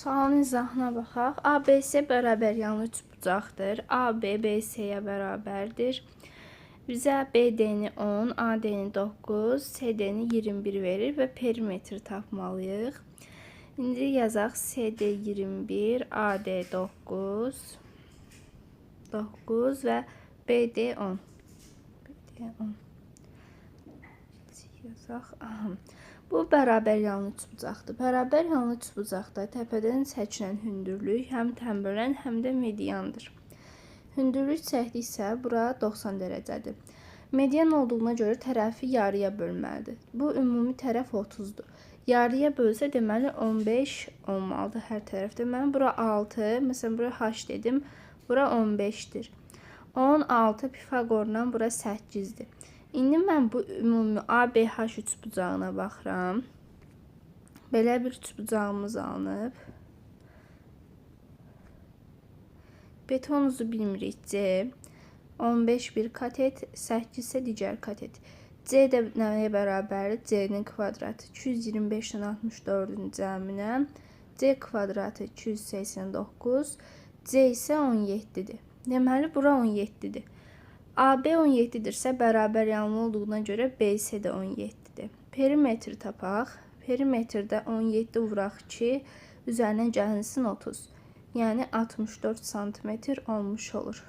Sualın izahına baxaq. ABC bərabər yanlı üçbucaqdır. AB BC-yə bərabərdir. Bizə BD-ni 10, AD-ni 9, CD-ni 21 verir və perimetri tapmalıyıq. İndi yazaq CD 21, AD 9 və BD 10. Yazaq. Bu bərabər yanlı üçbucaqdır. Bərabər yanlı üçbucaqda təpədən çəkilən hündürlük həm təmbəllən, həm də mediandır. Hündürlük çəkdiksə, bura 90 dərəcədir. Median olduğuna görə tərəfi yarıya bölməlidir. Bu ümumi tərəf 30-dur. Yarıya bölsə, deməli 15 olmalıdır hər tərəfdə. Mən bura 6, məsələn bura H dedim, bura 15-dir. 16 Pifaqorla bura 8-dir. İndi mən bu ümumi ABH üçbucağına baxıram. Belə bir üçbucağımız alınıb. Betonuzu bilmirik C. 15 bir katet, 8 isə digər katet. C də nəyə bərabərdir? C-nin kvadratı 225-dən 64-ün cəminə. C kvadratı 289. C isə 17-dir. Deməli, bura 17-dir. AB 17-dirsə, bərabər yanlı olduğuna görə BC də 17-dir. Perimetri tapaq. Perimetrdə 17 vuraq 2, üzərinə gəlinsin 30. Yəni 64 cm olmuş olur.